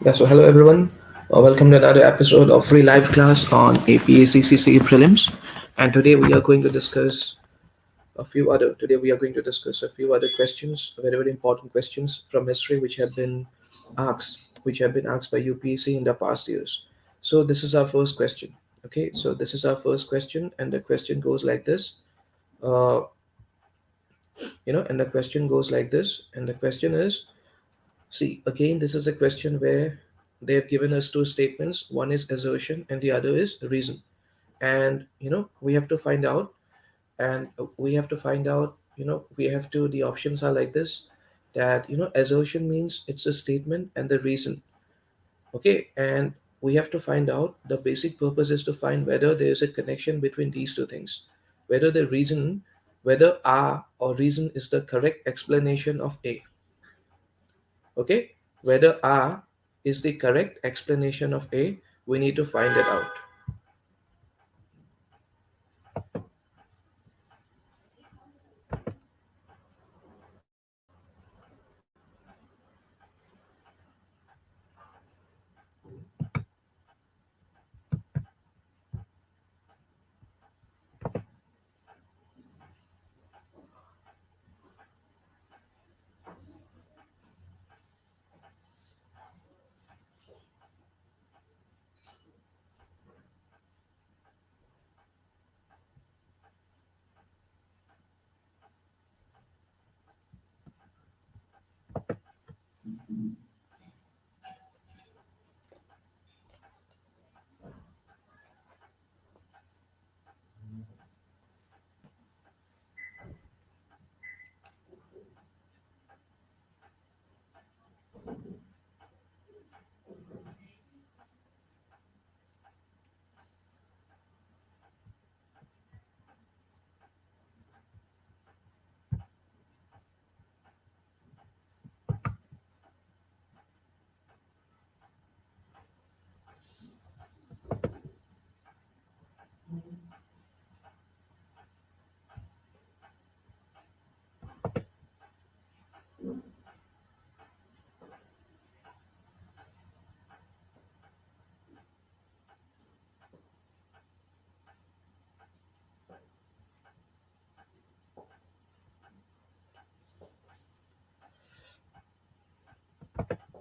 Yeah, so hello everyone. Welcome to another episode of free live class on APSC CCE Prelims. And today we are going to discuss a few other questions, very very important questions from history which have been asked by UPSC in the past years. So this is our first question. Okay, so this is our first question, and the question goes like this. Uh, and the question goes like this, and the question is, see, again, this is a question where they have given us two statements. One is assertion and the other is reason. And, we have to find out, the options are like this, that, assertion means it's a statement and the reason. Okay. And we have to find out, the basic purpose is to find whether there is a connection between these two things, whether the reason, whether R or reason is the correct explanation of A. Okay, whether R is the correct explanation of A, we need to find it out.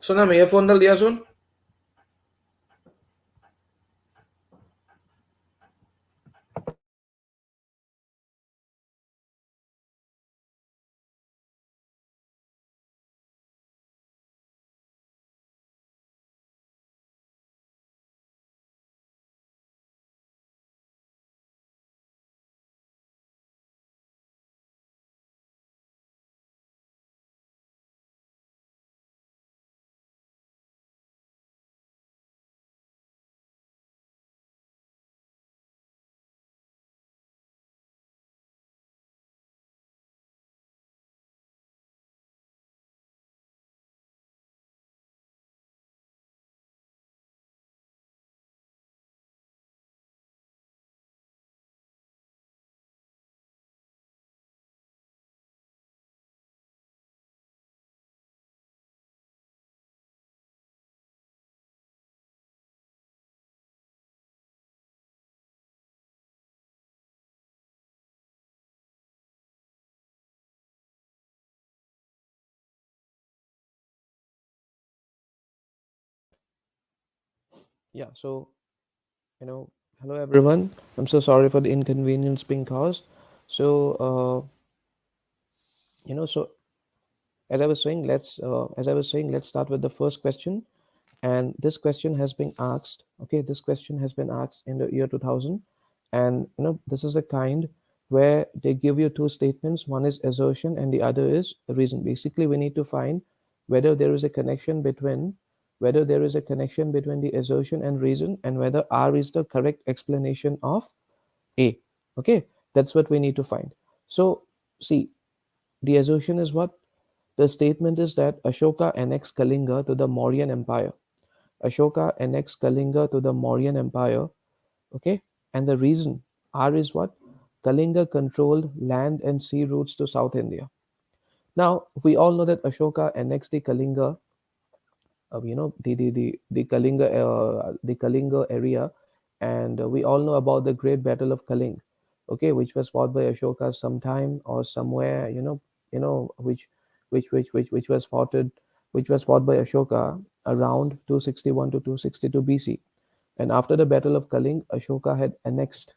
सुना मैं ये phone डाल दिया सुन Yeah, so, you know, hello everyone. I'm so sorry for the inconvenience being caused. So, so as I was saying, let's start with the first question. And this question has been asked. Okay, this question has been asked in the year 2000, and this is a kind where they give you two statements. One is assertion, and the other is reason. Basically, we need to find whether there is a connection between the assertion and reason, and whether R is the correct explanation of A. Okay, that's what we need to find. So, see, the assertion is what? The statement is that Ashoka annexed Kalinga to the Mauryan Empire. Ashoka annexed Kalinga to the Mauryan Empire. Okay, and the reason R is what? Kalinga controlled land and sea routes to South India. Now we all know that Ashoka annexed the Kalinga the Kalinga area, and we all know about the Great Battle of Kaling, okay, which was fought by Ashoka sometime or somewhere, which was fought by Ashoka around 261 to 262 BC. And after the Battle of Kaling, Ashoka had annexed.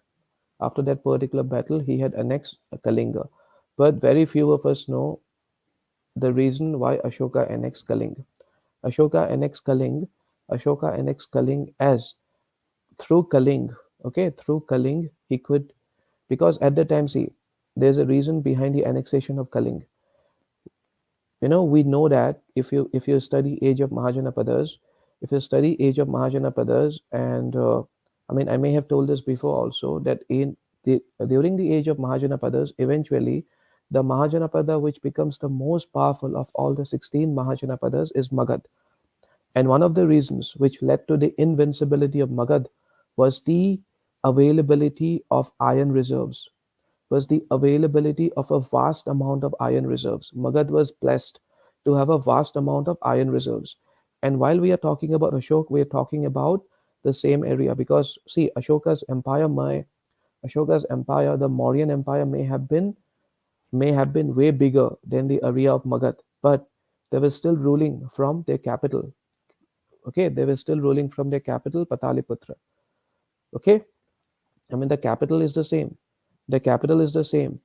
After that particular battle, he had annexed Kalinga. But very few of us know the reason why Ashoka annexed Kalinga. Ashoka annexed Kaling. Ashoka annexed Kaling as through Kaling. Okay, through Kaling he could, because at the time, see, there's a reason behind the annexation of Kaling. We know that if you study Age of Mahajanapadas, if you study Age of Mahajanapadas, and I may have told this before also, that during the Age of Mahajanapadas, eventually the Mahajanapada which becomes the most powerful of all the 16 Mahajanapadas is Magad. And one of the reasons which led to the invincibility of Magad was the availability of iron reserves, was the availability of a vast amount of iron reserves. Magad was blessed to have a vast amount of iron reserves. And while we are talking about Ashok, we are talking about the same area, because see, Ashoka's empire, the Mauryan Empire, may have been way bigger than the area of Magad, but they were still ruling from their capital. Okay, they were still ruling from their capital, Pataliputra. Okay, the capital is the same. The capital is the same.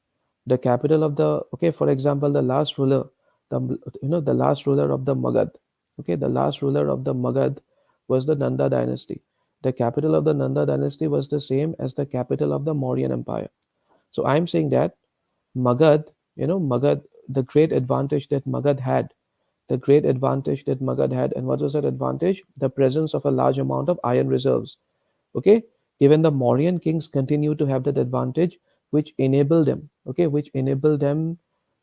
The capital of the, okay, for example, the last ruler, the last ruler of the Magad. Okay, the last ruler of the Magad was the Nanda dynasty. The capital of the Nanda dynasty was the same as the capital of the Mauryan Empire. So I'm saying that Magad, the great advantage that Magad had, and what was that advantage? The presence of a large amount of iron reserves. Okay, even the Mauryan kings continue to have that advantage, which enabled them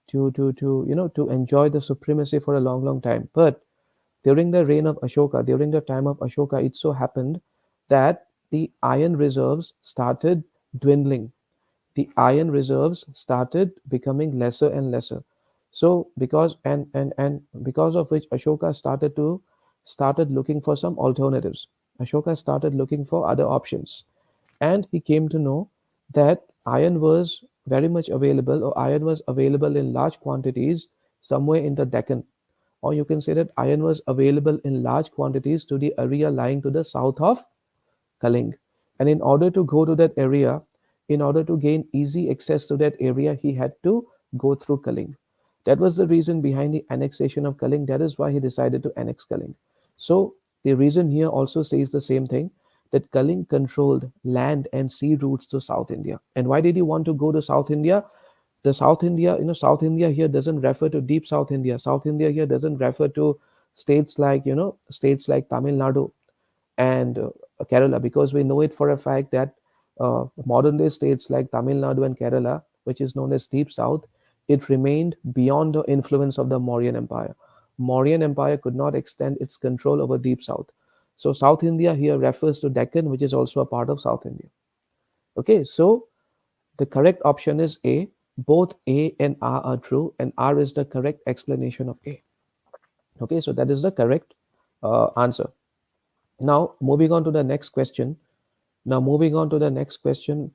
to enjoy the supremacy for a long, long time. But during the time of Ashoka, it so happened that the iron reserves started dwindling. The iron reserves started becoming lesser and lesser. So because of which Ashoka started looking for some alternatives. Ashoka started looking for other options, and he came to know that iron was very much available, or iron was available in large quantities somewhere in the Deccan, or you can say that iron was available in large quantities to the area lying to the south of Kaling. And in order to go to that area, in order to gain easy access to that area, he had to go through Kaling. That was the reason behind the annexation of Kaling. That is why he decided to annex Kaling. So the reason here also says the same thing, that Kaling controlled land and sea routes to South India. And why did he want to go to South India? The South India here doesn't refer to deep South India. South India here doesn't refer to states like Tamil Nadu and Kerala, because we know it for a fact that modern day states like Tamil Nadu and Kerala, which is known as Deep South, it remained beyond the influence of the Mauryan Empire. Mauryan Empire could not extend its control over Deep South. So South India here refers to Deccan, which is also a part of South India. Okay, so the correct option is A. Both A and R are true, and R is the correct explanation of A. Okay, so that is the correct answer. Now, moving on to the next question. Now, moving on to the next question.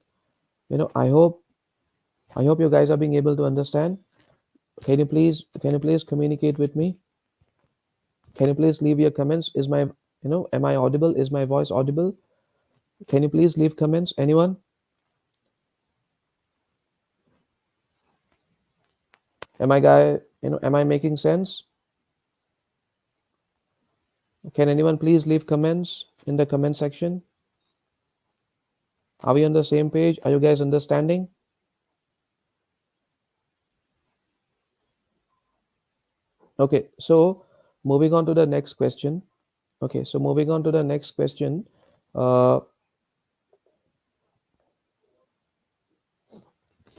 I hope you guys are being able to understand. Can you please communicate with me? Can you please leave your comments? Am I audible? Is my voice audible? Can you please leave comments? Anyone? Am I making sense? Can anyone please leave comments in the comment section? Are we on the same page? Are you guys understanding? Okay, so moving on to the next question. Okay, so moving on to the next question. Uh,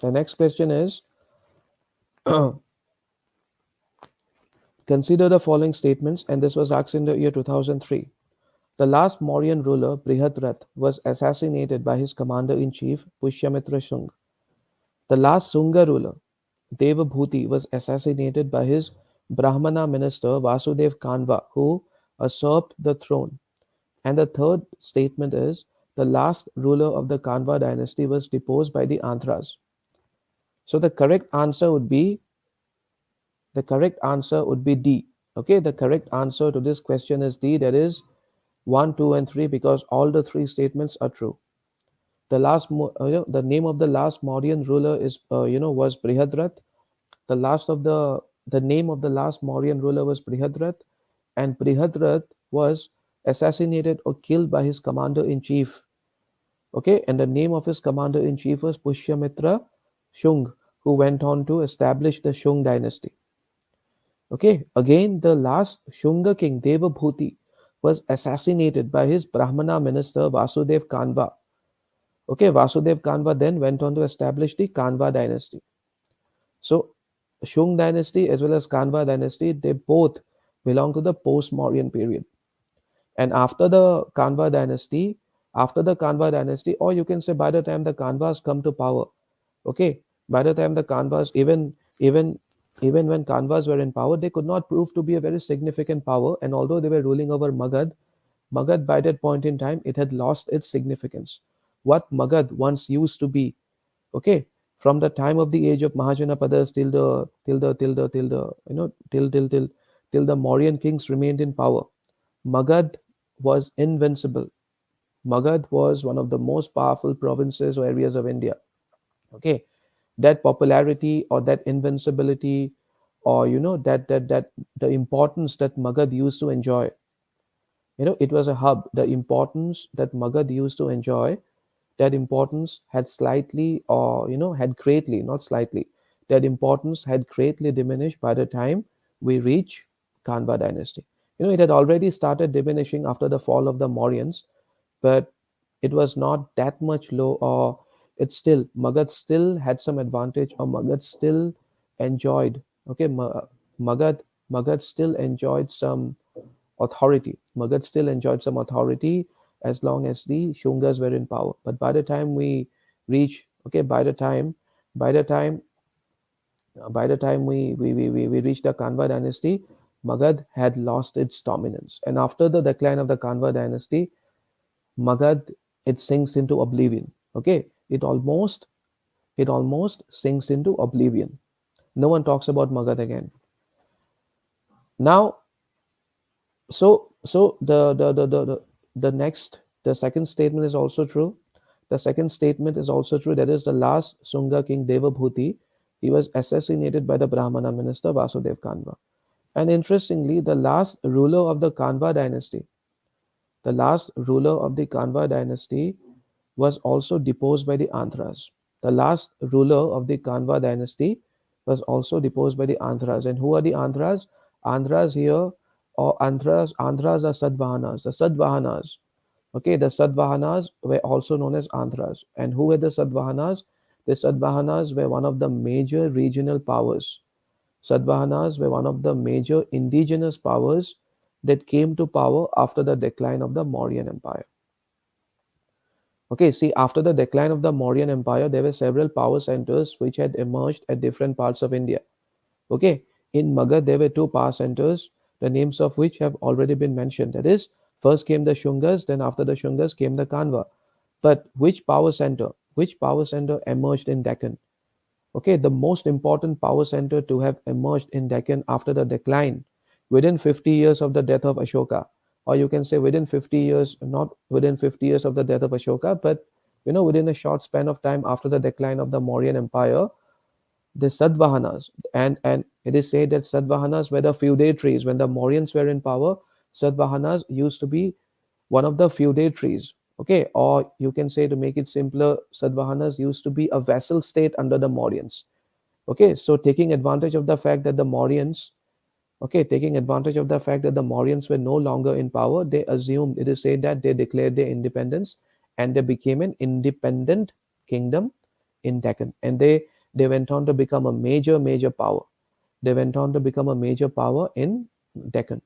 the next question is consider the following statements, and this was asked in the year 2003. The last Mauryan ruler, Brihadrath, was assassinated by his commander in chief, Pushyamitra Shung. The last Sunga ruler, Devabhuti, was assassinated by his Brahmana minister, Vasudev Kanva, who usurped the throne. And the third statement is the last ruler of the Kanva dynasty was deposed by the Andhras. So the correct answer would be D. Okay, the correct answer to this question is D. That is 1, 2, and 3 because all the three statements are true. The name of the last Mauryan ruler was Brihadrat. The name of the last Mauryan ruler was Brihadrat, and Brihadrat was assassinated or killed by his commander in chief. Okay, and the name of his commander in chief was Pushyamitra Shung, who went on to establish the Shung dynasty. Okay, again, the last Shunga king, Devabhuti, was assassinated by his Brahmana minister Vasudev Kanva. Okay, Vasudev Kanva then went on to establish the Kanva dynasty. So, Shung dynasty as well as Kanva dynasty, they both belong to the post-Mauryan period. And after the Kanva dynasty, or you can say by the time the Kanvas come to power, okay, by the time the Kanvas, even when Kanvas were in power, they could not prove to be a very significant power. And although they were ruling over Magad by that point in time, it had lost its significance. What Magad once used to be, okay, from the time of the age of Mahajanapadas till the Mauryan kings remained in power, Magad was invincible. Magad was one of the most powerful provinces or areas of India. Okay, that popularity or that invincibility, or that the importance that Magad used to enjoy, it was a hub. The importance that Magad used to enjoy, that importance had slightly, or had greatly, not slightly, that importance had greatly diminished by the time we reach Kanva dynasty. It had already started diminishing after the fall of the Mauryans, but it was not that much low, or it's still, Magad still had some advantage, or Magad still enjoyed, okay, Magad still enjoyed some authority. Magad still enjoyed some authority as long as the Shungas were in power. But by the time we reach, okay, by the time, by the time we reach the Kanva dynasty, Magad had lost its dominance. And after the decline of the Kanva dynasty, Magad, it sinks into oblivion. Okay, it almost sinks into oblivion. No one talks about Magad again. Now, so the second statement is also true. The second statement is also true. That is the last Sunga king Devabhuti. He was assassinated by the Brahmana minister Vasudev Kanva. And interestingly, the last ruler of the Kanva dynasty was also deposed by the Andhras. The last ruler of the Kanva dynasty was also deposed by the Andhras. And who are the Andhras? Andhras here, or Andhras are Sadvahanas. The Sadvahanas, okay, the Sadvahanas were also known as Andhras. And who were the Sadvahanas? The Sadvahanas were one of the major regional powers. Sadvahanas were one of the major indigenous powers that came to power after the decline of the Mauryan Empire. Okay, see, after the decline of the Mauryan Empire, there were several power centers which had emerged at different parts of India. Okay, in Magad, there were two power centers, the names of which have already been mentioned. That is, first came the Shungas, then after the Shungas came the Kanva. But which power center emerged in Deccan? Okay, the most important power center to have emerged in Deccan after the decline, within 50 years of the death of Ashoka, or you can say within 50 years, not within 50 years of the death of Ashoka, but within a short span of time after the decline of the Mauryan Empire, the Sadvahanas, and it is said that Sadvahanas were the feudatories. When the Mauryans were in power, Sadvahanas used to be one of the feudatories. Okay, or you can say, to make it simpler, Sadvahanas used to be a vassal state under the Mauryans. Okay, so taking advantage of the fact that the Mauryans, okay, taking advantage of the fact that the Mauryans were no longer in power, they assumed, it is said that they declared their independence, and they became an independent kingdom in Deccan, and they went on to become a major power. They went on to become a major power in Deccan.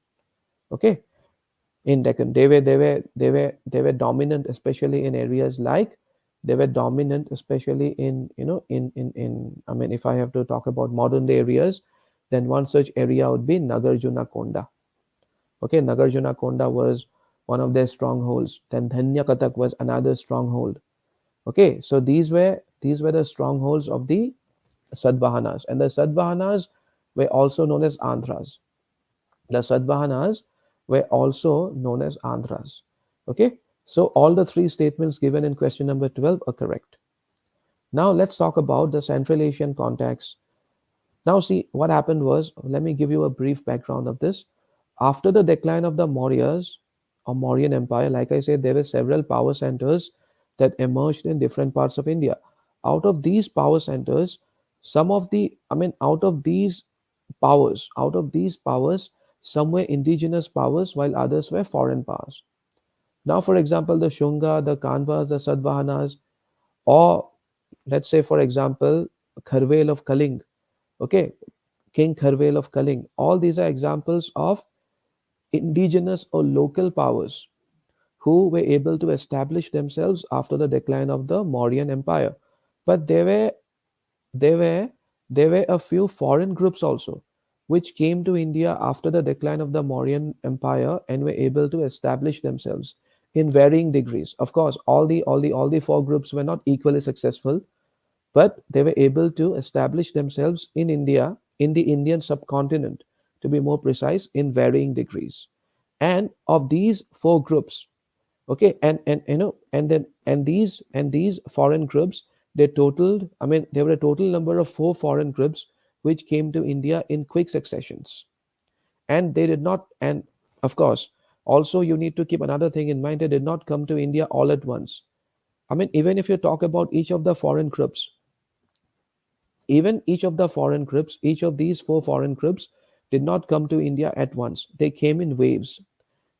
Okay, in Deccan, they were dominant, especially in areas like, they were dominant, especially in I mean, if I have to talk about modern day areas, then one such area would be Nagarjuna Konda. Okay, Nagarjuna Konda was one of their strongholds. Then Dhanya Katak was another stronghold. Okay, so these were the strongholds of the Sadvahanas, and the Sadvahanas were also known as Andhras. The Sadvahanas were also known as Andhras. Okay, so all the three statements given in question number 12 are correct. Now let's talk about the Central Asian contacts. Now, see what happened was, let me give you a brief background of this. After the decline of the Mauryas or Mauryan Empire, like I said, there were several power centers that emerged in different parts of India. Out of these power centers, out of these powers, some were indigenous powers while others were foreign powers. Now, for example, the Shunga, the Kanvas, the Sadvahanas, or let's say, for example, Kharvel of Kaling. Okay, King Kharvel of Kaling. All these are examples of indigenous or local powers who were able to establish themselves after the decline of the Mauryan Empire. But there were there were a few foreign groups also which came to India after the decline of the Mauryan Empire and were able to establish themselves in varying degrees. Of course, all the four groups were not equally successful, but they were able to establish themselves in India, in the Indian subcontinent, to be more precise, in varying degrees. And of these four groups, okay, and you know, and then and these foreign groups, they totaled, I mean, there were a total number of four foreign groups which came to India in quick successions. And they did not, and of course, also you need to keep another thing in mind, they did not come to India all at once. I mean, even if you talk about each of the foreign groups, even each of these four foreign groups did not come to India at once. They came in waves.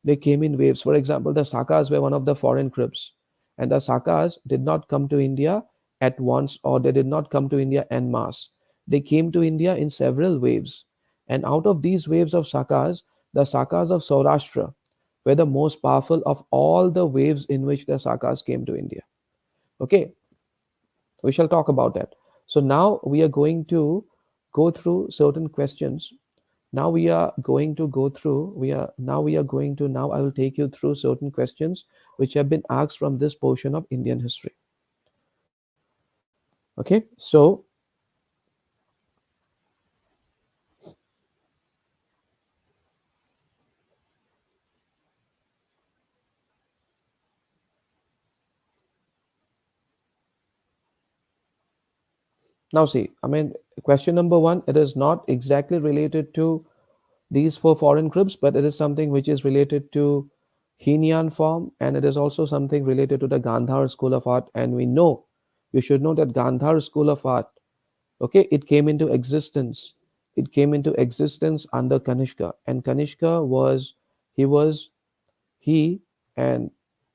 They came in waves. For example, the Sakas were one of the foreign groups, and the Sakas did not come to India at once, or they did not come to India en masse. They came to India in several waves. And out of these waves of Sakas, the Sakas of Saurashtra were the most powerful of all the waves in which the Sakas came to India. Okay, we shall talk about that. So now we are going to go through certain questions. Now we are going to go through we are going to now I will take you through certain questions which have been asked from this portion of Indian history. Okay, so now see, I mean, question number one, it is not exactly related to these four foreign groups, but it is something which is related to Henian form, and it is also something related to the Gandhar school of art. And we know, you should know that Gandhar school of art, okay, it came into existence. It came into existence under Kanishka, and Kanishka was he was he and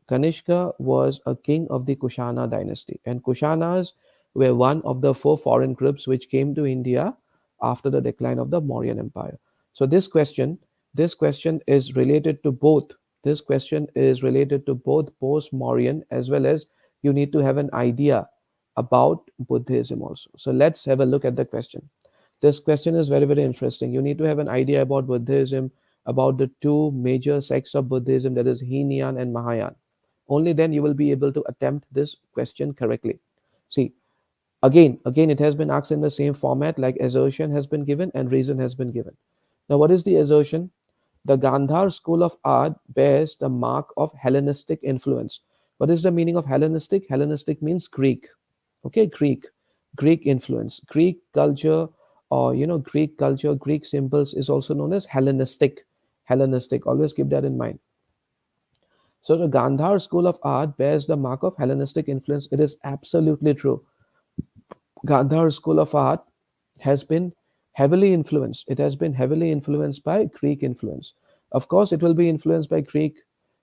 Kanishka was a king of the Kushana dynasty, and Kushanas were one of the four foreign groups which came to India after the decline of the Mauryan Empire. So this question is related to both. This question is related to both post-Mauryan, as well as you need to have an idea about Buddhism also. So let's have a look at the question. This question is very, very interesting. You need to have an idea about Buddhism, about the two major sects of Buddhism, that is Hinian and Mahayana. Only then you will be able to attempt this question correctly. See, again, it has been asked in the same format, like assertion has been given and reason has been given. Now, what is the assertion? The Gandhar school of art bears the mark of Hellenistic influence. What is the meaning of Hellenistic? Hellenistic means Greek. Okay, Greek influence, Greek culture, or Greek culture, Greek symbols is also known as Hellenistic. Hellenistic. Always keep that in mind. So the Gandhar school of art bears the mark of Hellenistic influence. It is absolutely true. Gandhar school of art has been heavily influenced. It has been heavily influenced by Greek influence. Of course, it will be influenced by Greek.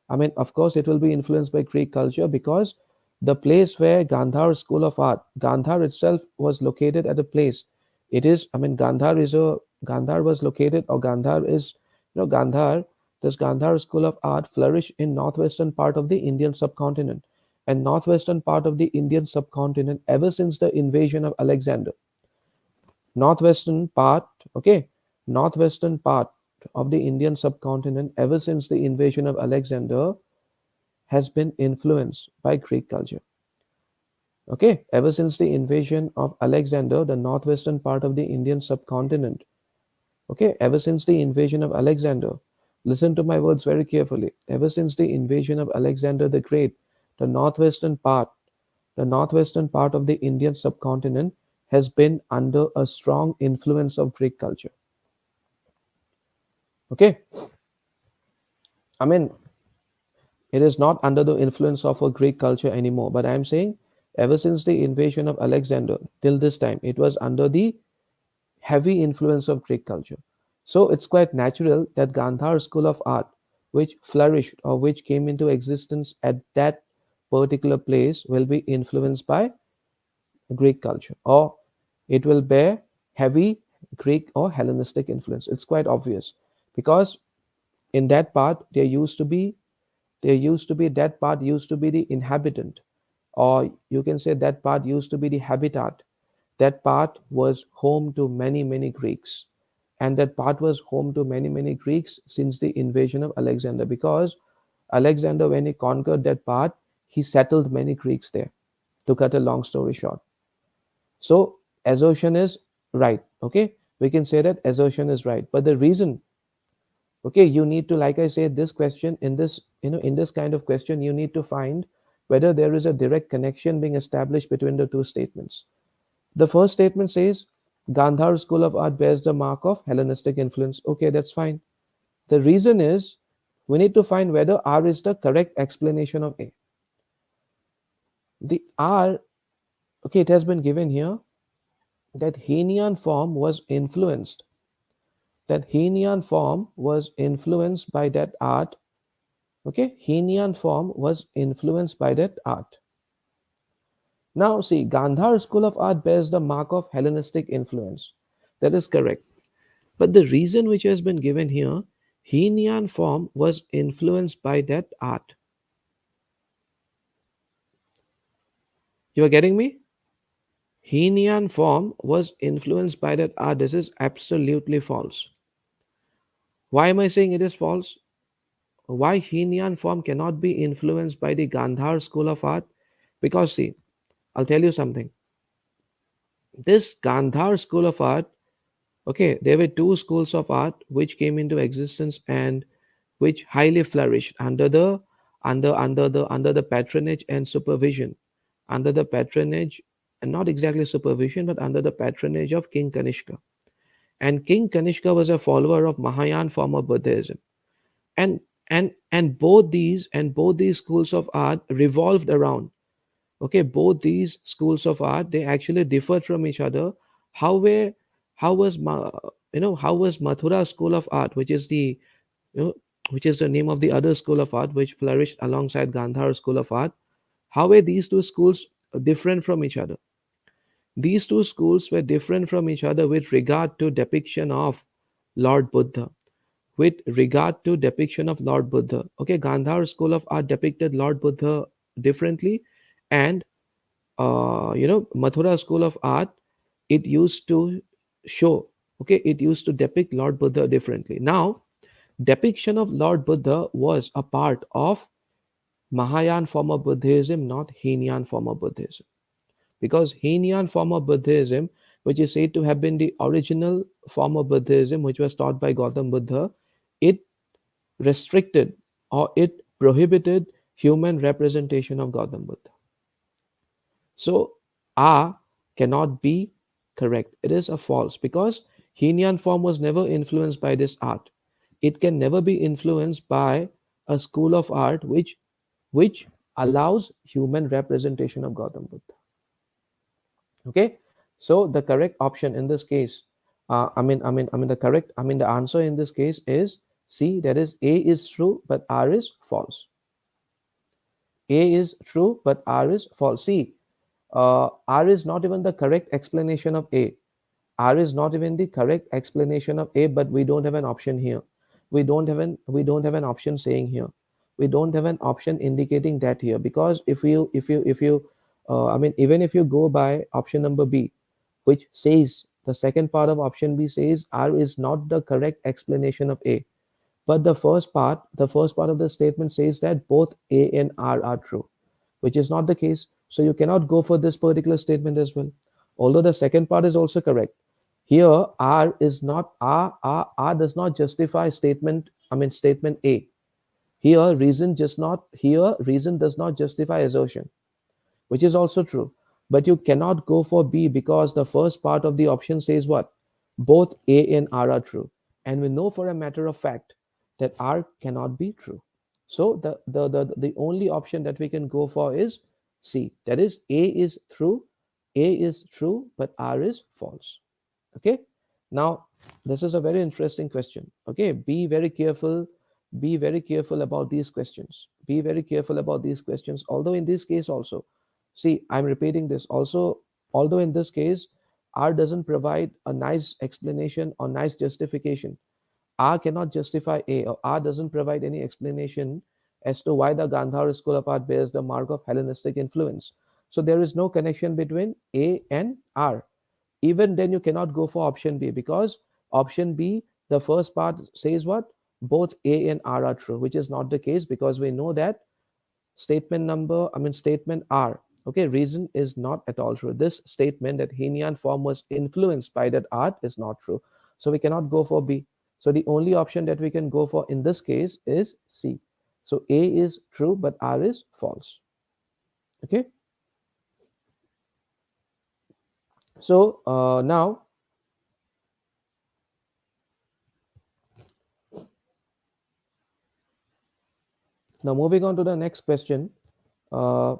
Of course, it will be influenced by Greek culture, because the place where Gandhar school of art, Gandhar itself was located at a place. It is, Gandhar was located, or Gandhar is, Gandhar, this Gandhar school of art flourished in northwestern part of the Indian subcontinent, and northwestern part of the Indian subcontinent ever since the invasion of Alexander. Northwestern part, okay, northwestern part. of the Indian subcontinent ever since the invasion of Alexander has been influenced by Greek culture. Okay, ever since the invasion of Alexander, the northwestern part of the Indian subcontinent, okay, ever since the invasion of Alexander, listen to my words very carefully. Ever since the invasion of Alexander the Great, the northwestern part, the northwestern part of the Indian subcontinent has been under a strong influence of Greek culture. Okay, I mean, it is not under the influence of a Greek culture anymore, but I am saying ever since the invasion of Alexander till this time, it was under the heavy influence of Greek culture. So it's quite natural that Gandhar school of art, which flourished or which came into existence at that particular place, will be influenced by Greek culture, or it will bear heavy Greek or Hellenistic influence. It's quite obvious because in that part that part used to be the inhabitant, or you can say that part used to be the habitat. That part was home to many Greeks, and that part was home to many Greeks since the invasion of Alexander, because Alexander, when he conquered that part, he settled many Greeks there. To cut a long story short, so assertion is right. Okay, we can say that assertion is right, but the reason, okay, you need to, like I said, this question, in this, in this kind of question, you need to find whether there is a direct connection being established between the two statements. The first statement says Gandhar school of art bears the mark of Hellenistic influence. Okay, that's fine. The reason is we need to find whether R is the correct explanation of A. The R, okay, it has been given here that Henian form was influenced, by that art. Okay, Henian form was influenced by that art. Now see, Gandhar school of art bears the mark of Hellenistic influence. That is correct. But the reason which has been given here, Henian form was influenced by that art. You are getting me? Henian form was influenced by that art. This is absolutely false. Why am I saying it is false? Why Henian form cannot be influenced by the Gandhar school of art? Because see, I'll tell you something. This Gandhar school of art, okay, there were two schools of art which came into existence and which highly flourished under the patronage and supervision, under the patronage, and not exactly supervision, but under the patronage of King Kanishka. And King Kanishka was a follower of Mahayana form of Buddhism. And both these schools of art revolved around, okay, both these schools of art, they actually differed from each other. How were how was Ma, you know how was Mathura school of art, which is the, you know which is the name of the other school of art which flourished alongside Gandhar school of art, how were these two schools different from each other? These two schools were different from each other with regard to depiction of Lord Buddha. With regard to depiction of Lord Buddha, okay, Gandhar school of art depicted Lord Buddha differently, and Mathura school of art, it used to show, okay, it used to depict Lord Buddha differently. Now, depiction of Lord Buddha was a part of Mahayana form of Buddhism, not Henian form of Buddhism. Because Henian form of Buddhism, which is said to have been the original form of Buddhism which was taught by Gautam Buddha, it restricted, or it prohibited, human representation of Gautam Buddha. So A cannot be correct. It is a false, because Henian form was never influenced by this art. It can never be influenced by a school of art which allows human representation of Gautam Buddha. Okay, so the correct option in this case, the answer in this case is C. That is, A is true, but R is false. A is true, but R is false. See, R is not even the correct explanation of A. R is not even the correct explanation of A, but we don't have an option here. We don't have an option saying here. We don't have an option indicating that here, because if you even if you go by option number B, which says The second part of option B says R is not the correct explanation of A. But the first part of the statement says that both A and R are true, which is not the case. So you cannot go for this particular statement as well. Although the second part is also correct. Here, R is not R does not justify statement A. Here reason does not justify assertion, which is also true. But you cannot go for B because the first part of the option says what? Both A and R are true. And we know for a matter of fact that R cannot be true. So the only option that we can go for is C. That is A is true, but R is false. Okay. Now, this is a very interesting question. Okay. Be very careful about these questions. Be very careful about these questions. Although in this case also, see, I'm repeating this also, although in this case, R doesn't provide a nice explanation or nice justification. R cannot justify A, or R doesn't provide any explanation as to why the Gandhar school of art bears the mark of Hellenistic influence. So there is no connection between A and R. Even then you cannot go for option B, because option B, the first part says what? Both A and R are true, which is not the case, because we know that statement R, okay, reason is not at all true. This statement that Henian form was influenced by that art is not true. So we cannot go for B. So the only option that we can go for in this case is C. So A is true, but R is false. Okay. So now moving on to the next question. Uh,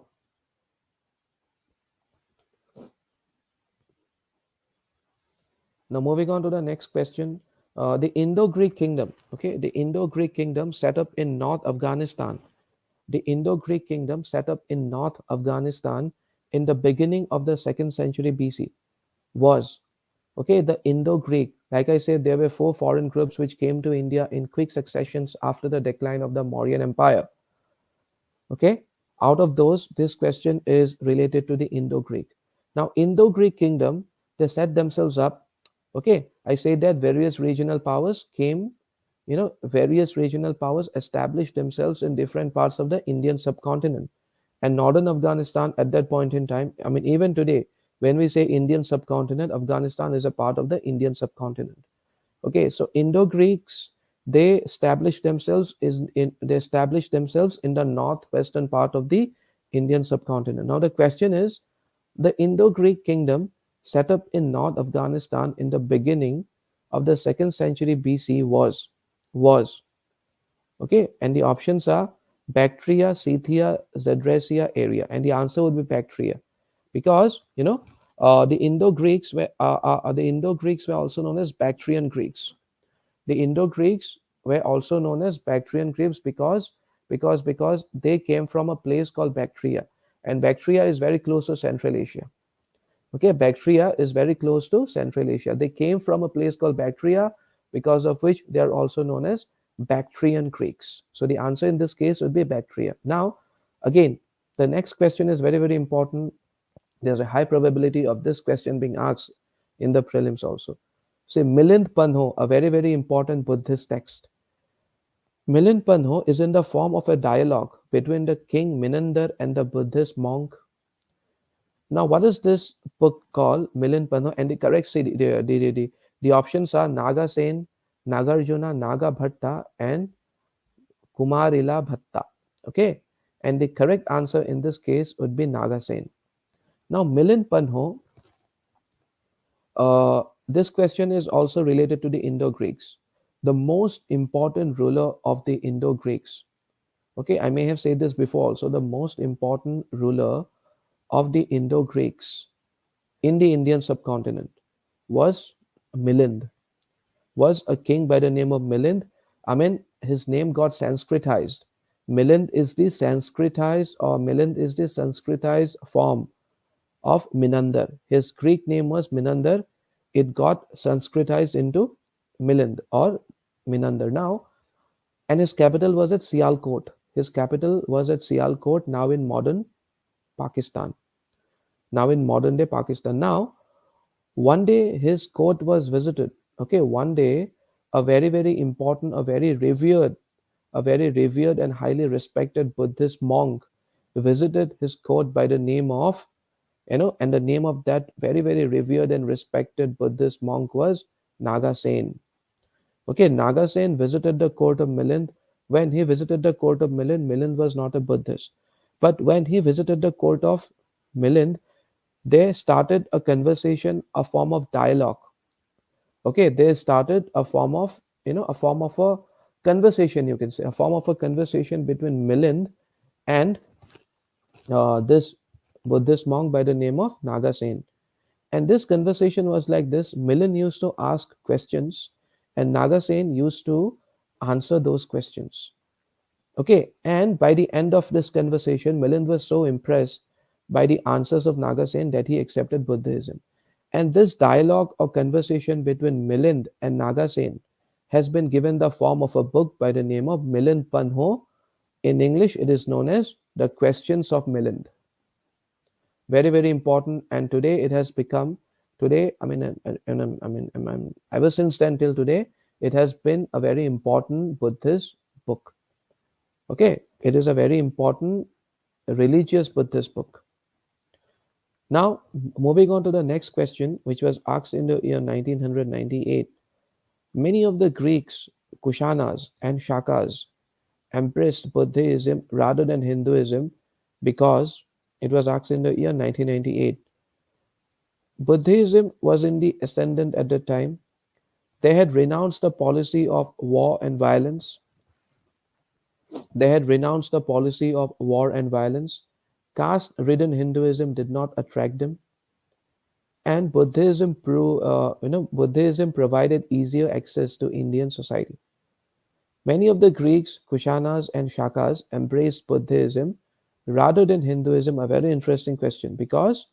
Now, moving on to the next question, the Indo-Greek kingdom. Okay, the Indo-Greek kingdom set up in North Afghanistan. The Indo-Greek kingdom set up in North Afghanistan in the beginning of the second century BC was, okay, the Indo-Greek. Like I said, there were four foreign groups which came to India in quick successions after the decline of the Mauryan Empire. Okay, out of those, this question is related to the Indo-Greek. Now, Indo-Greek kingdom, they set themselves up. Okay, I say that various regional powers established themselves in different parts of the Indian subcontinent. And northern Afghanistan at that point in time, I mean, even today, when we say Indian subcontinent, Afghanistan is a part of the Indian subcontinent. Okay, so Indo-Greeks, they established themselves in the northwestern part of the Indian subcontinent. Now the question is, the Indo-Greek kingdom set up in North Afghanistan in the beginning of the second century BC was okay, and the options are Bactria, Scythia, Zagresia area, and the answer would be Bactria, because the Indo-Greeks were also known as Bactrian Greeks. The Indo-Greeks were also known as Bactrian Greeks because they came from a place called Bactria, and Bactria is very close to Central Asia. Okay, Bactria is very close to Central Asia. They came from a place called Bactria, because of which they are also known as Bactrian Greeks. So the answer in this case would be Bactria. Now, again, the next question is very, very important. There's a high probability of this question being asked in the prelims also. Say Milind Panho, a very, very important Buddhist text. Milind Panho is in the form of a dialogue between the king Minandar and the Buddhist monk. Now, what is this book called, Milind Panho? And the correct the options are Nagasen, Nagarjuna, Nagabhatta, and Kumarila Bhatta. Okay, and the correct answer in this case would be Nagasen. Now, Milind Panho, this question is also related to the Indo-Greeks. The most important ruler of the Indo-Greeks. Okay, I may have said this before also. The most important ruler of the Indo-Greeks in the Indian subcontinent was Milind, was a king by the name of Milind. I mean, his name got Sanskritized. Milind is the Sanskritized form of Minandar. His Greek name was Minandar. It got Sanskritized into Milind or Minandar now, and his capital was at Sialkot. His capital was at Sialkot, now in modern Pakistan. Now in modern day Pakistan. Now, One day his court was visited. Okay, one day a very, very important, a very revered and highly respected Buddhist monk visited his court by the name of, and the name of that very, very revered and respected Buddhist monk was Nagasen. Okay, Nagasen visited the court of Milind. When he visited the court of Milind, Milind was not a Buddhist. But when he visited the court of Milind, they started a conversation, a form of dialogue. Okay, they started a form of, a form of a conversation, you can say, a form of a conversation between Milind and this Buddhist monk by the name of Nagasen. And this conversation was like this: Milind used to ask questions, and Nagasen used to answer those questions. Okay, and by the end of this conversation, Milind was so impressed by the answers of Nagasen that he accepted Buddhism. And this dialogue or conversation between Milind and Nagasen has been given the form of a book by the name of Milind Panho. In English, it is known as The Questions of Milind. Very, very important. And today it has become, today, ever since then till today, it has been a very important Buddhist book. Okay, it is a very important religious Buddhist book. Now, moving on to the next question, which was asked in the year 1998. Many of the Greeks, Kushanas, and Shakas embraced Buddhism rather than Hinduism because it was asked in the year 1998. Buddhism was in the ascendant at the time. They had renounced the policy of war and violence. They had renounced the policy of war and violence. Caste-ridden Hinduism did not attract them, and Buddhism provided easier access to Indian society. Many of the Greeks, Kushanas, and Shakas embraced Buddhism rather than Hinduism. A very interesting question, because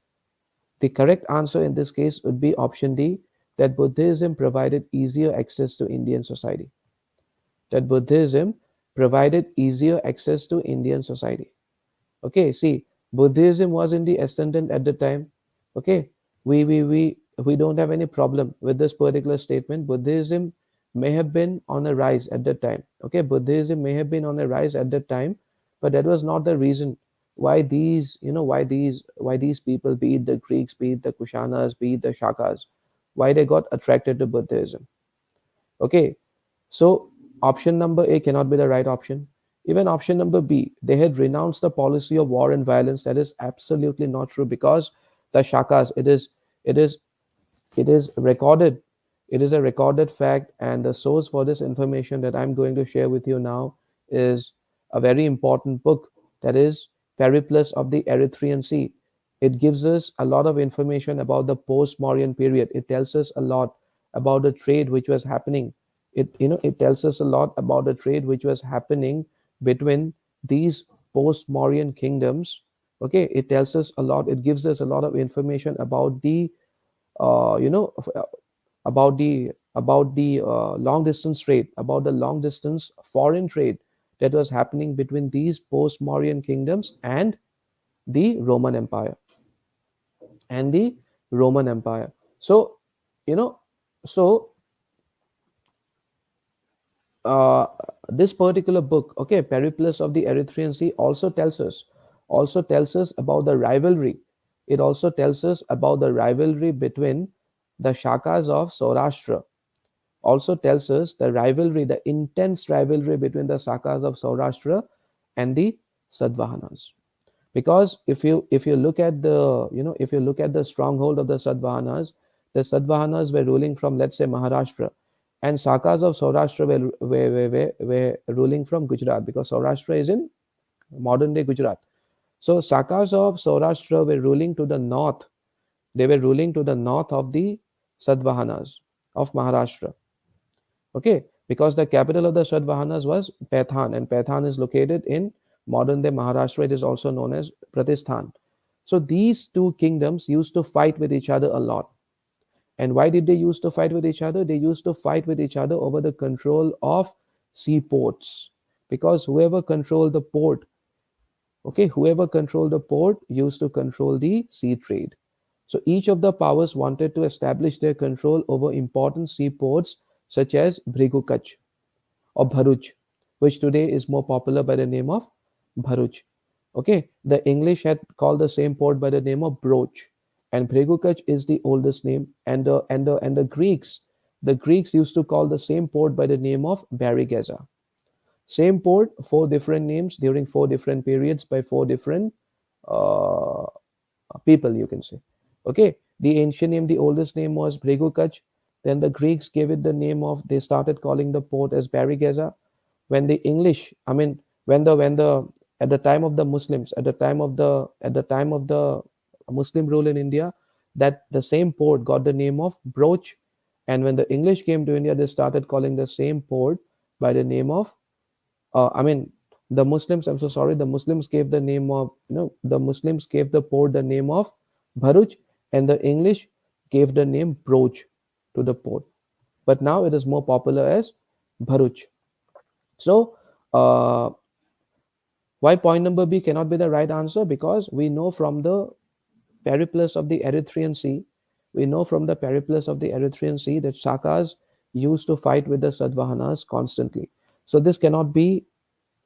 the correct answer in this case would be option D, that Buddhism provided easier access to Indian society. That Buddhism provided easier access to Indian society. Okay, see, Buddhism was in the ascendant at the time. Okay, we don't have any problem with this particular statement. Buddhism may have been on a rise at that time. Okay, Buddhism may have been on a rise at that time, but that was not the reason why these people, be it the Greeks, be it the Kushanas, be it the Shakas, why they got attracted to Buddhism. Okay, so option number A cannot be the right option. Even option number B, they had renounced the policy of war and violence. That is absolutely not true, because the Shakas, it is it is recorded. It is a recorded fact, and the source for this information that I'm going to share with you now is a very important book, that is Periplus of the Erythraean Sea. It gives us a lot of information about the post-Mauryan period. It tells us a lot about the trade which was happening. It tells us a lot about the trade which was happening between these post-Mauryan kingdoms. Okay, it tells us a lot. It gives us a lot of information about the uh, you know f- uh, about the long distance trade, about the long distance foreign trade that was happening between these post-Mauryan kingdoms the Roman Empire and the Roman Empire. So, you know, so uh, this particular book, okay, Periplus of the Erythraean Sea, also tells us about the rivalry. It also tells us about the rivalry between the Shakas of Saurashtra. Also tells us the rivalry, the intense rivalry between the Shakas of Saurashtra and the Sadvahanas. Because if you look at the stronghold of the Sadvahanas were ruling from, let's say, Maharashtra, and Sakas of Saurashtra were ruling from Gujarat, because Saurashtra is in modern day Gujarat. So Sakas of Saurashtra were ruling to the north. They were ruling to the north of the Sadvahanas of Maharashtra. Okay, because the capital of the Sadvahanas was Pathan, and Pathan is located in modern day Maharashtra. It is also known as Pratishthan. So these two kingdoms used to fight with each other a lot. And why did they used to fight with each other? They used to fight with each other over the control of seaports. Because whoever controlled the port, okay, whoever controlled the port used to control the sea trade. So each of the powers wanted to establish their control over important seaports such as Brigukach or Bharuch, which today is more popular by the name of Bharuch. Okay, the English had called the same port by the name of Broch, and Brigukach is the oldest name, and the Greeks used to call the same port by the name of Barigeza. Same port, four different names during four different periods by four different uh, people, you can say. Okay, the ancient name, the oldest name was Bregukach. Then the Greeks gave it the name of, they started calling the port as Barigeza. When the English, I mean, when the at the time of the Muslims, at the time of the Muslim rule in India, that the same port got the name of Broch. And when the English came to India, they started calling the same port by the name of I mean, the Muslims, I'm so sorry, the Muslims gave the name of, the Muslims gave the port the name of Bharuch, and the English gave the name Broch to the port. But now it is more popular as Bharuch. So, why point number B cannot be the right answer? Because we know from the periplus of the Erythraean Sea, that Shakas used to fight with the Sadvahanas constantly. So this cannot be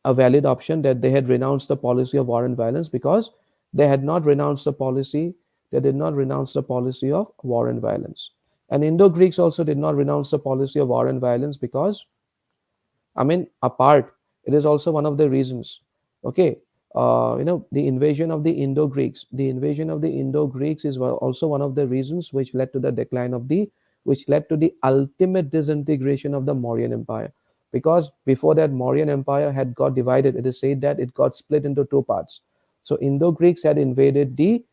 a valid option, that they had renounced the policy of war and violence, because they had not renounced the policy, they did not renounce the policy of war and violence. And Indo-Greeks also did not renounce the policy of war and violence, because apart, it is also one of the reasons. Okay, the invasion of the Indo-Greeks is also one of the reasons which led to the decline of the, which led to the ultimate disintegration of the Mauryan Empire. Because before that, Mauryan Empire had got divided. It is said that it got split into two parts. So Indo-Greeks had invaded the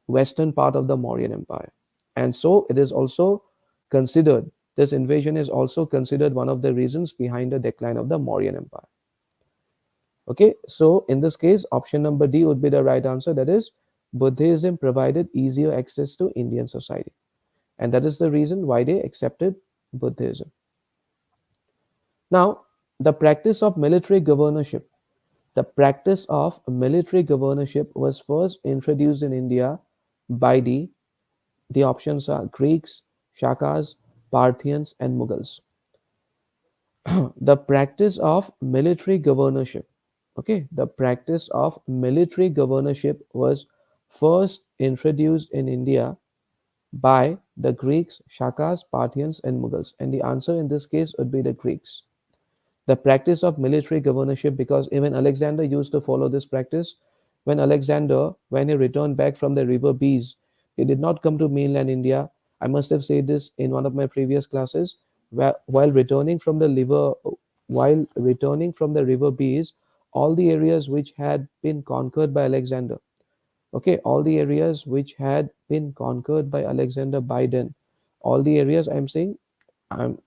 western part of the Mauryan Empire, and so it is also considered, this invasion is also considered one of the reasons behind the decline of the Mauryan Empire. Okay, so in this case, option number D would be the right answer. That is, Buddhism provided easier access to Indian society, and that is the reason why they accepted Buddhism. Now, the practice of military governorship. The practice of military governorship was first introduced in India by the options are Greeks, Shakas, Parthians, and Mughals. The practice of military governorship. Okay, the practice of military governorship was first introduced in India by the Greeks, Shakas, Parthians, and Mughals. And the answer in this case would be the Greeks. The practice of military governorship, because even Alexander used to follow this practice. When he returned back from the river Bees, he did not come to mainland India. I must have said this in one of my previous classes. Where, while returning from the river Bees, all the areas which had been conquered by Alexander, okay, all the areas which had been conquered by Alexander by then, all the areas I'm saying, I'm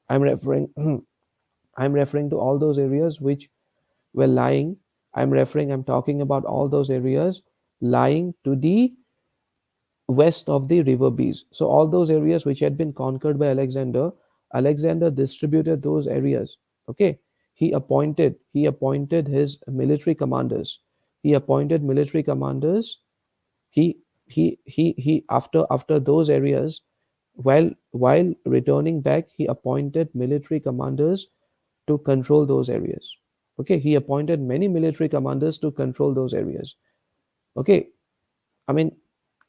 I'm referring I'm referring to all those areas which were lying. I'm talking about all those areas lying to the west of the river Bees. So all those areas which had been conquered by Alexander, Alexander distributed those areas. Okay. He appointed his military commanders. He appointed military commanders. He after those areas, while returning back, he appointed military commanders to control those areas. Okay, he appointed many military commanders to control those areas. Okay, I mean,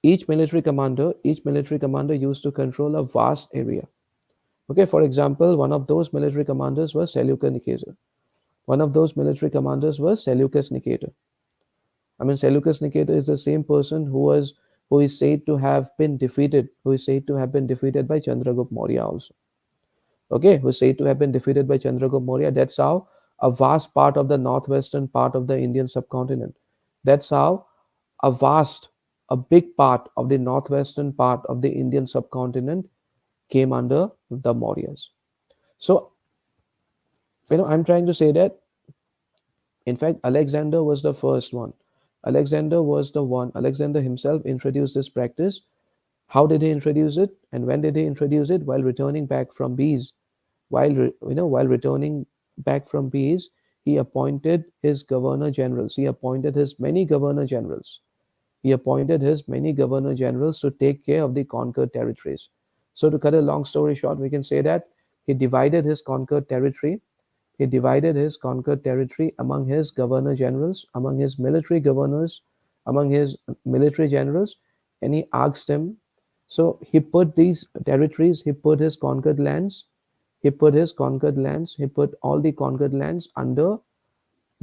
each military commander used to control a vast area. Okay, for example, one of those military commanders was Seleucus Nicator. One of those military commanders was Seleucus Nicator. I mean, Seleucus Nicator is the same person who is said to have been defeated by Chandragupta Maurya also. Okay, who is said to have been defeated by Chandragupta Maurya. That's how a vast part of the northwestern part of the Indian subcontinent. That's how a vast, a big part of the northwestern part of the Indian subcontinent came under the Mauryas. So, I'm trying to say that, in fact, Alexander was the first one. Alexander himself introduced this practice. How did he introduce it? And when did he introduce it? While returning back from Bees. While returning back from Bees, he appointed his governor generals. He appointed his many governor generals. He appointed his many governor generals to take care of the conquered territories. So, to cut a long story short, we can say that he divided his conquered territory. He divided his conquered territory among his governor generals, among his military governors, among his military generals, and he asked him. So he put these territories, he put his conquered lands, he put all the conquered lands under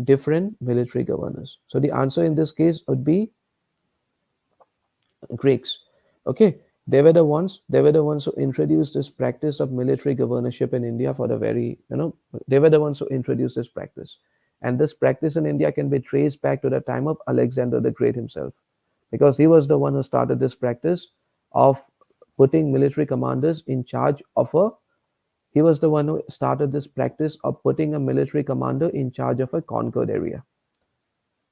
different military governors. So the answer in this case would be Greeks. Okay, they were the ones who introduced this practice of military governorship in India for the very, they were the ones who introduced this practice. And this practice in India can be traced back to the time of Alexander the Great himself, because he was the one who started this practice of putting military commanders in charge of a he was the one who started this practice of putting a military commander in charge of a conquered area.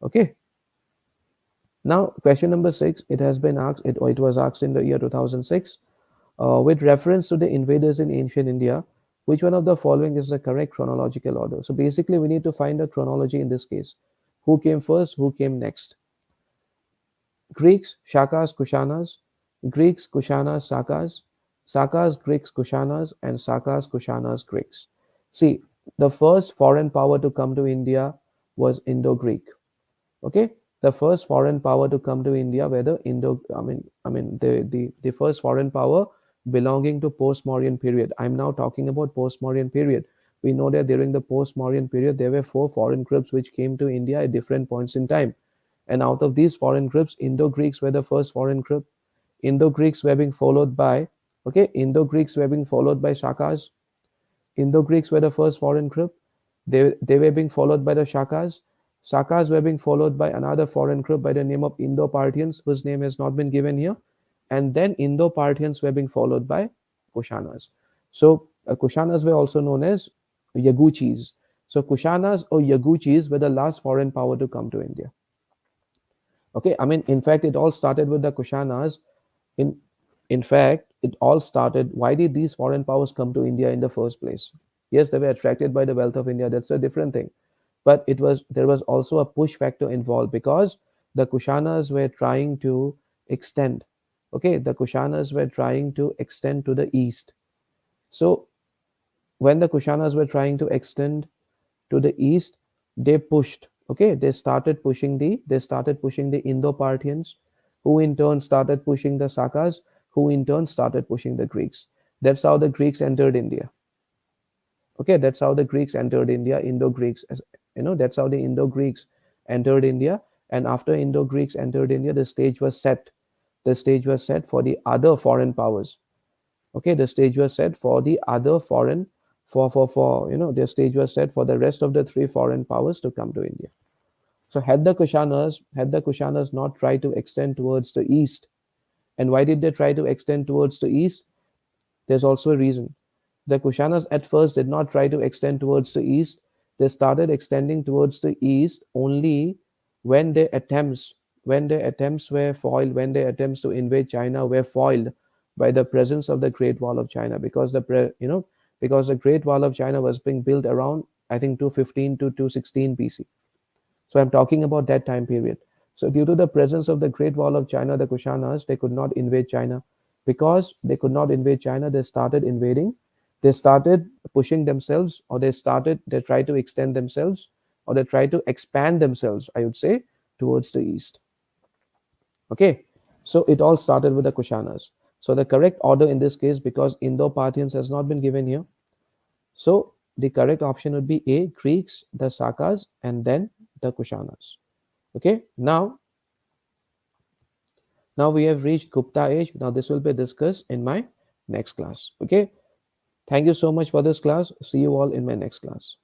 Okay. Now, question number 6, it has been asked, it was asked in the year 2006, with reference to the invaders in ancient India, which one of the following is the correct chronological order? So basically, we need to find a chronology in this case. Who came first? Who came next? Greeks, Shakas, Kushanas, Greeks, Kushanas, Sakas, Sakas, Greeks, Kushanas, and Sakas, Kushanas, Greeks. See, the first foreign power to come to India was Indo-Greek. Okay, the first foreign power to come to India, whether the first foreign power belonging to post-Mauryan period. I'm now talking about post-Mauryan period. We know that during the post-Mauryan period, there were 4 foreign groups which came to India at different points in time. And out of these foreign groups, Indo-Greeks were the first foreign group. Indo-Greeks were being followed by, okay, Indo-Greeks were being followed by Shakas. Indo-Greeks were the first foreign group. They were being followed by the Shakas. Shakas were being followed by another foreign group by the name of Indo-Parthians, whose name has not been given here. And then Indo-Parthians were being followed by Kushanas. So Kushanas were also known as Yaguchis. So Kushanas or Yaguchis were the last foreign power to come to India. Okay, I mean, in fact, it all started with the Kushanas. In in fact, it all started. Why did these foreign powers come to India in the first place? Yes, they were attracted by the wealth of India. That's a different thing. But there was also a push factor involved because the Kushanas were trying to extend. Okay, the Kushanas were trying to extend to the east. So when the Kushanas were trying to extend to the east, they pushed. Okay, they started pushing the Indo-Parthians, who in turn started pushing the Sakas, who in turn started pushing the Greeks. That's how the Greeks entered India. Okay, that's how the Greeks entered India. Indo-Greeks, as that's how the Indo-Greeks entered India. And after Indo-Greeks entered India, the stage was set. The stage was set for the other foreign powers. Okay, the stage was set for the other foreign for the stage was set for the rest of the 3 foreign powers to come to India. So had the Kushanas not tried to extend towards the east, and why did they try to extend towards the east? There's also a reason. The Kushanas at first did not try to extend towards the east. They started extending towards the east only when their attempts were foiled, when their attempts to invade China were foiled by the presence of the Great Wall of China, because because the Great Wall of China was being built around, I think, 215 to 216 BC. So I'm talking about that time period. So due to the presence of the Great Wall of China, the Kushanas, they could not invade China. Because they could not invade China, they started invading. They started pushing themselves, or they tried to extend themselves, or they tried to expand themselves, I would say, towards the east. Okay. So it all started with the Kushanas. So the correct order in this case, because Indo-Parthians has not been given here, so the correct option would be A, Greeks, the Sakas, and then the Kushanas. Okay, now we have reached Gupta age. Now this will be discussed in my next class. Okay, thank you so much for this class. See you all in my next class.